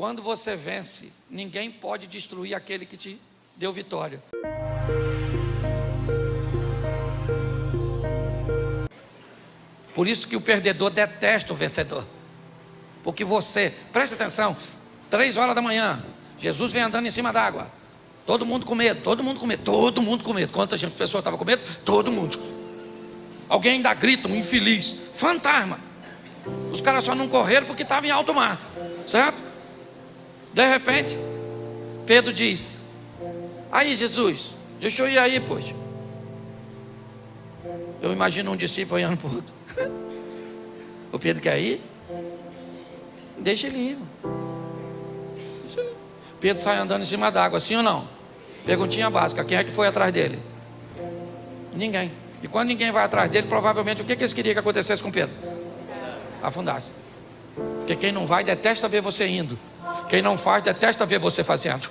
Quando você vence, ninguém pode destruir aquele que te deu vitória. Por isso que o perdedor detesta o vencedor. Porque você, preste atenção, 3 horas da manhã, Jesus vem andando em cima d'água. Todo mundo com medo, todo mundo com medo, todo mundo com medo. Quantas pessoas estavam com medo? Todo mundo. Alguém ainda grita, um infeliz, fantasma. Os caras só não correram porque estavam em alto mar, certo? De repente, Pedro diz: aí Jesus, deixa eu ir aí, pois. Eu imagino um discípulo olhando para o outro. O Pedro quer ir? Deixa ele ir. Pedro sai andando em cima d'água, sim ou não? Perguntinha básica: quem é que foi atrás dele? Ninguém. E quando ninguém vai atrás dele, provavelmente o que eles queriam que acontecesse com Pedro? Afundasse. Porque quem não vai detesta ver você indo. Quem não faz detesta ver você fazendo.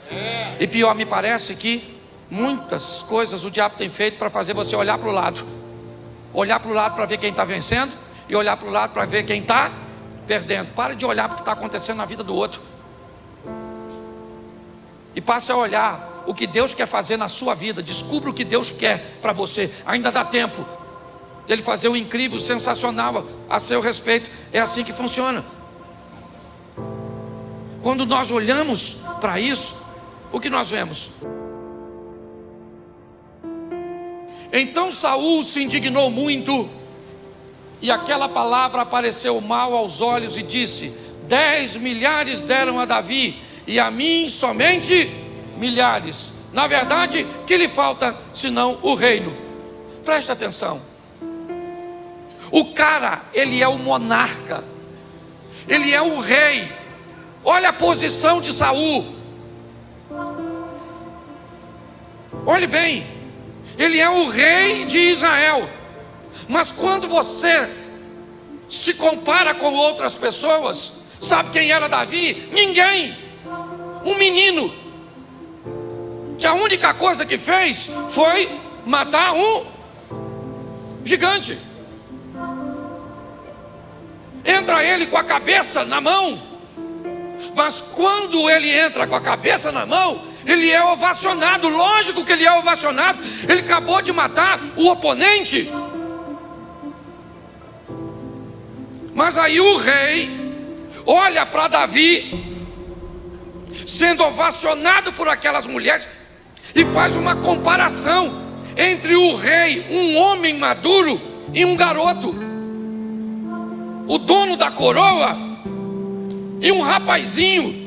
E pior, me parece que muitas coisas o diabo tem feito para fazer você olhar para o lado. Olhar para o lado para ver quem está vencendo e olhar para o lado para ver quem está perdendo. Pare de olhar para o que está acontecendo na vida do outro e passe a olhar o que Deus quer fazer na sua vida. Descubra o que Deus quer para você. Ainda dá tempo dele fazer um incrível, sensacional a seu respeito. É assim que funciona. Quando nós olhamos para isso, o que nós vemos? Então Saul se indignou muito, e aquela palavra apareceu mal aos olhos, e disse: 10 milhares deram a Davi, e a mim somente milhares. Na verdade, que lhe falta senão o reino? Preste atenção. O cara, ele é o monarca, ele é o rei. Olha a posição de Saul. Olhe bem, ele é o rei de Israel. Mas quando você se compara com outras pessoas, sabe quem era Davi? Ninguém. Um menino que a única coisa que fez foi matar um gigante. Entra ele com a cabeça na mão. Mas quando ele entra com a cabeça na mão, ele é ovacionado. Lógico que ele é ovacionado. Ele acabou de matar o oponente. Mas aí o rei olha para Davi sendo ovacionado por aquelas mulheres e faz uma comparação entre o rei, um homem maduro, e um garoto, o dono da coroa, e um rapazinho.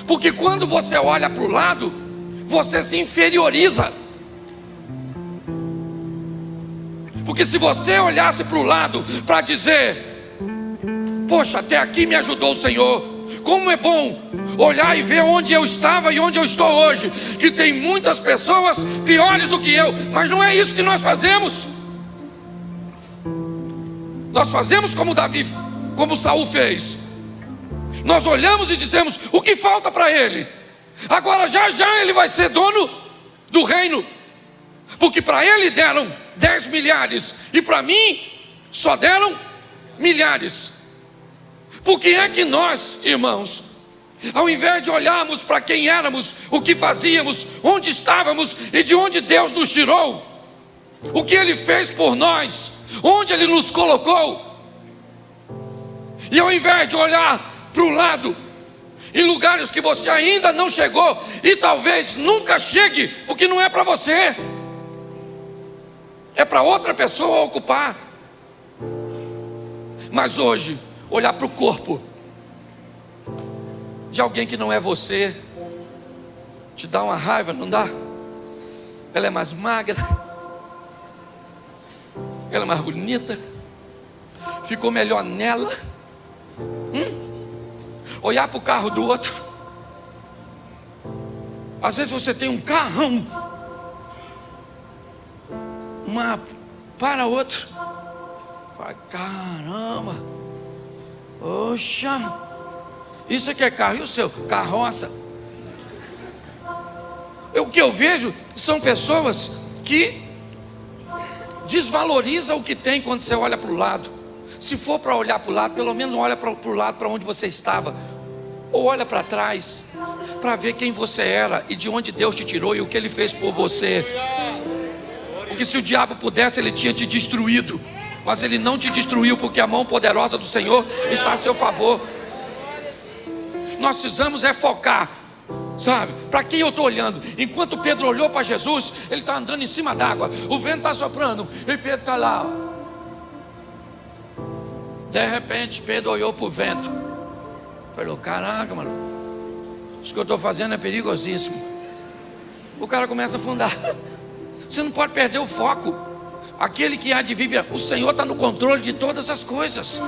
Porque quando você olha para o lado, você se inferioriza. Porque se você olhasse para o lado para dizer: poxa, até aqui me ajudou o Senhor, como é bom olhar e ver onde eu estava e onde eu estou hoje, que tem muitas pessoas piores do que eu. Mas não é isso que nós fazemos. Nós fazemos como Davi, como Saul fez. Nós olhamos e dizemos: o que falta para ele? Agora já já ele vai ser dono do reino. Porque para ele deram 10 milhares e para mim só deram milhares. Por que é que nós, irmãos, ao invés de olharmos para quem éramos, o que fazíamos, onde estávamos e de onde Deus nos tirou, o que Ele fez por nós, onde Ele nos colocou, e ao invés de olhar para o lado, em lugares que você ainda não chegou e talvez nunca chegue, porque não é para você, é para outra pessoa ocupar. Mas hoje, olhar para o corpo de alguém que não é você, te dá uma raiva, não dá? Ela é mais magra, ela é mais bonita, ficou melhor nela. Olhar para o carro do outro. Às vezes você tem um carrão, uma para outro, fala: caramba, poxa, isso aqui é carro, e o seu? Carroça. O que eu vejo são pessoas que desvalorizam o que tem quando você olha para o lado. Se for para olhar para o lado, pelo menos olha para o lado para onde você estava. Ou olha para trás, para ver quem você era e de onde Deus te tirou e o que Ele fez por você. Porque se o diabo pudesse, ele tinha te destruído, mas ele não te destruiu, porque a mão poderosa do Senhor está a seu favor. Nós precisamos focar, sabe? Para quem eu estou olhando? Enquanto Pedro olhou para Jesus, ele está andando em cima d'água, o vento está soprando e Pedro está lá. De repente Pedro olhou para o vento, falou: caraca, mano, isso que eu estou fazendo é perigosíssimo. O cara começa a afundar. Você não pode perder o foco. Aquele que há de viver, o Senhor está no controle de todas as coisas.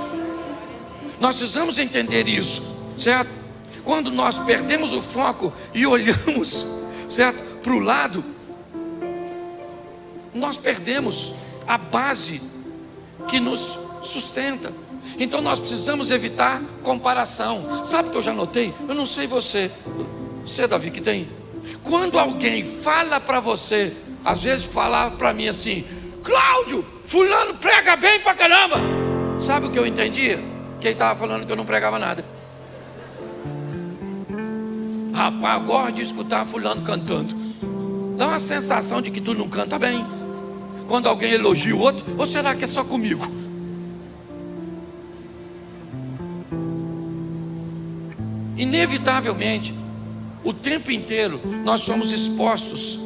Nós precisamos entender isso, certo? Quando nós perdemos o foco e olhamos, certo, para o lado, nós perdemos a base que nos sustenta. Então nós precisamos evitar comparação. Sabe o que eu já notei? Eu não sei você, Davi, que tem. Quando alguém fala para você, às vezes falar para mim assim: Cláudio, fulano prega bem pra caramba. Sabe o que eu entendia? Que ele estava falando que eu não pregava nada. Rapaz, eu gosto de escutar fulano cantando. Dá uma sensação de que tu não canta bem quando alguém elogia o outro. Ou será que é só comigo? Inevitavelmente, o tempo inteiro nós somos expostos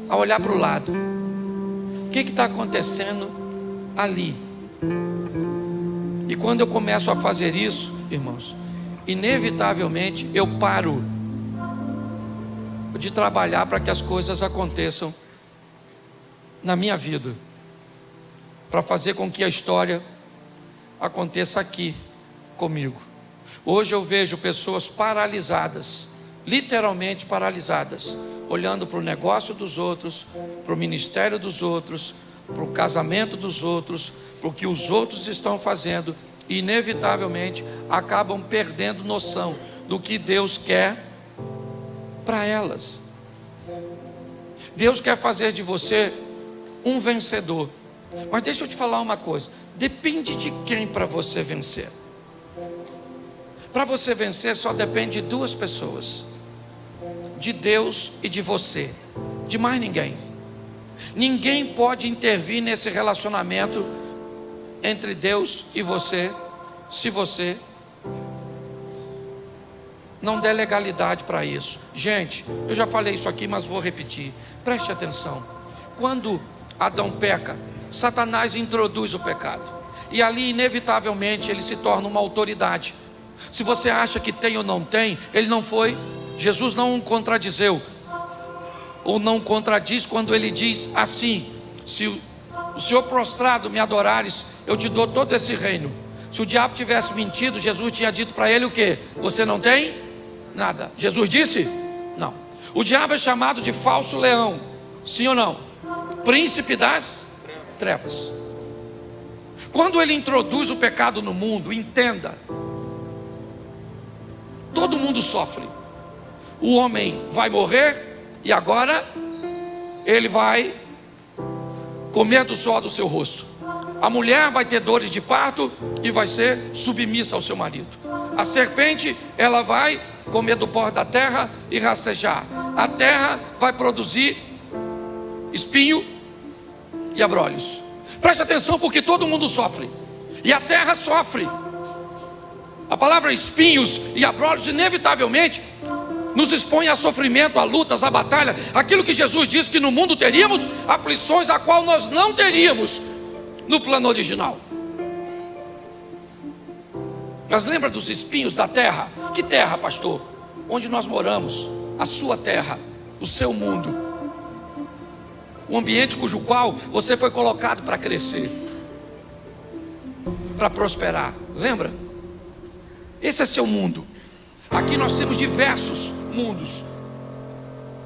a olhar para o lado. O que está acontecendo ali? E quando eu começo a fazer isso, irmãos, inevitavelmente eu paro de trabalhar para que as coisas aconteçam na minha vida, para fazer com que a história aconteça aqui comigo. Hoje eu vejo pessoas paralisadas, literalmente paralisadas, olhando para o negócio dos outros, para o ministério dos outros, para o casamento dos outros, para o que os outros estão fazendo, e inevitavelmente acabam perdendo noção do que Deus quer para elas. Deus quer fazer de você um vencedor, mas deixa eu te falar uma coisa: depende de quem para você vencer. Para você vencer só depende de duas pessoas: de Deus e de você, de mais ninguém. Ninguém pode intervir nesse relacionamento entre Deus e você, se você não der legalidade para isso. Gente, eu já falei isso aqui, mas vou repetir. Preste atenção. Quando Adão peca, Satanás introduz o pecado, e ali inevitavelmente ele se torna uma autoridade. Se você acha que tem ou não tem, ele não foi. Jesus não o contradizeu, ou não contradiz quando ele diz assim: se o Senhor prostrado me adorares, eu te dou todo esse reino. Se o diabo tivesse mentido, Jesus tinha dito para ele o quê? Você não tem nada. Jesus disse? Não. O diabo é chamado de falso leão, sim ou não? Príncipe das trevas. Quando ele introduz o pecado no mundo, entenda, todo mundo sofre. O homem vai morrer e agora ele vai comer do suor do seu rosto. A mulher vai ter dores de parto e vai ser submissa ao seu marido. A serpente, ela vai comer do pó da terra e rastejar. A terra vai produzir espinho e abrolhos. Preste atenção, porque todo mundo sofre e a terra sofre. A palavra espinhos e abrolhos inevitavelmente nos expõe a sofrimento, a lutas, a batalha. Aquilo que Jesus disse que no mundo teríamos aflições, a qual nós não teríamos no plano original. Mas lembra dos espinhos da terra? Que terra, pastor? Onde nós moramos, a sua terra, o seu mundo, o ambiente cujo qual você foi colocado para crescer, para prosperar. Lembra? Esse é seu mundo. Aqui nós temos diversos mundos.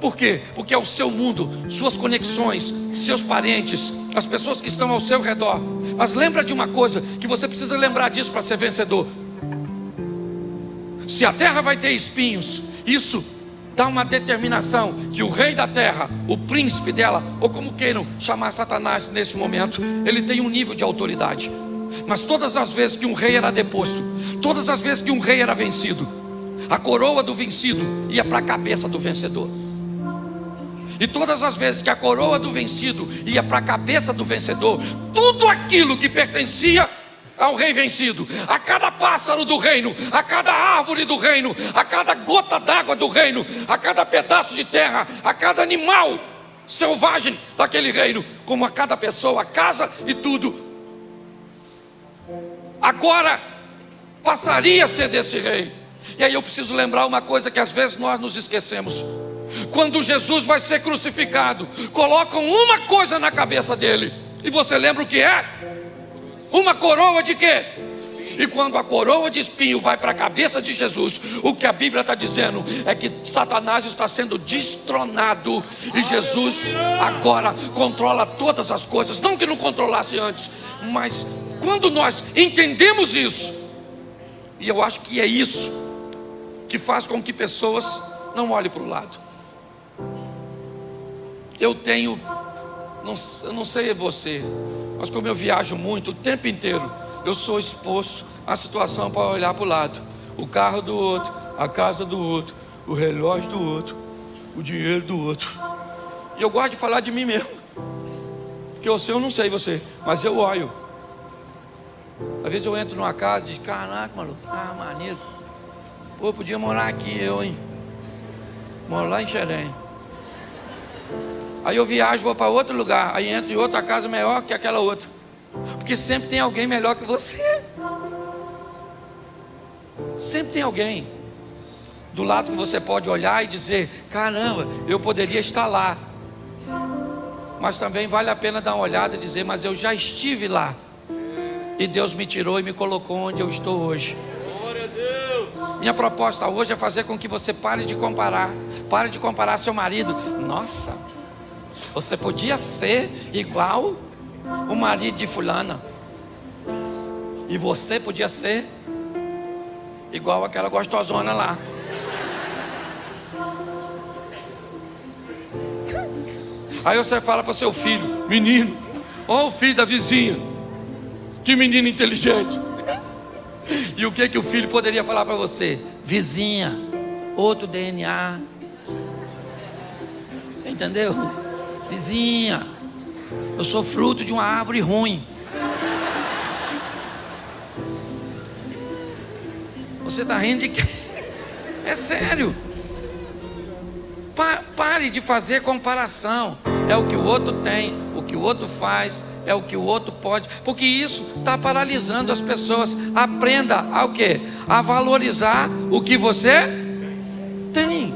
Por quê? Porque é o seu mundo, suas conexões, seus parentes, as pessoas que estão ao seu redor. Mas lembra de uma coisa, que você precisa lembrar disso para ser vencedor. Se a terra vai ter espinhos, isso dá uma determinação que o rei da terra, o príncipe dela, ou como queiram chamar Satanás nesse momento, ele tem um nível de autoridade. Mas todas as vezes que um rei era deposto, todas as vezes que um rei era vencido, a coroa do vencido ia para a cabeça do vencedor. E todas as vezes que a coroa do vencido ia para a cabeça do vencedor, tudo aquilo que pertencia ao rei vencido, a cada pássaro do reino, a cada árvore do reino, a cada gota d'água do reino, a cada pedaço de terra, a cada animal selvagem daquele reino, como a cada pessoa, a casa e tudo, agora passaria a ser desse rei. E aí eu preciso lembrar uma coisa que às vezes nós nos esquecemos. Quando Jesus vai ser crucificado, colocam uma coisa na cabeça dele, e você lembra o que é? Uma coroa de quê? E quando a coroa de espinho vai para a cabeça de Jesus, o que a Bíblia está dizendo é que Satanás está sendo destronado, e Jesus agora controla todas as coisas. Não que não controlasse antes, mas quando nós entendemos isso, e eu acho que é isso que faz com que pessoas não olhem para o lado. Eu não sei você, mas como eu viajo muito, o tempo inteiro eu sou exposto à situação para olhar para o lado. O carro do outro, a casa do outro, o relógio do outro, o dinheiro do outro. E eu gosto de falar de mim mesmo, porque eu não sei você, mas eu olho. Às vezes eu entro numa casa e digo: caraca, maluco, carro maneiro. Pô, podia morar aqui eu, hein? Moro lá em Xerém. Aí eu viajo, vou para outro lugar, aí entro em outra casa melhor que aquela outra, porque sempre tem alguém melhor que você. Sempre tem alguém do lado que você pode olhar e dizer: caramba, eu poderia estar lá. Mas também vale a pena dar uma olhada e dizer: mas eu já estive lá, e Deus me tirou e me colocou onde eu estou hoje. Glória a Deus. Minha proposta hoje é fazer com que você pare de comparar. Pare de comparar seu marido. Nossa, você podia ser igual o marido de fulana, e você podia ser igual aquela gostosona lá. Aí você fala para o seu filho: menino, ó o filho da vizinha, que menino inteligente. E o que o filho poderia falar para você? Vizinha, outro DNA. Entendeu? Vizinha, eu sou fruto de uma árvore ruim. Você está rindo de quê? É sério. Pare de fazer comparação. É o que o outro tem, o que o outro faz, é o que o outro pode, porque isso está paralisando as pessoas. Aprenda a o quê? A valorizar o que você tem.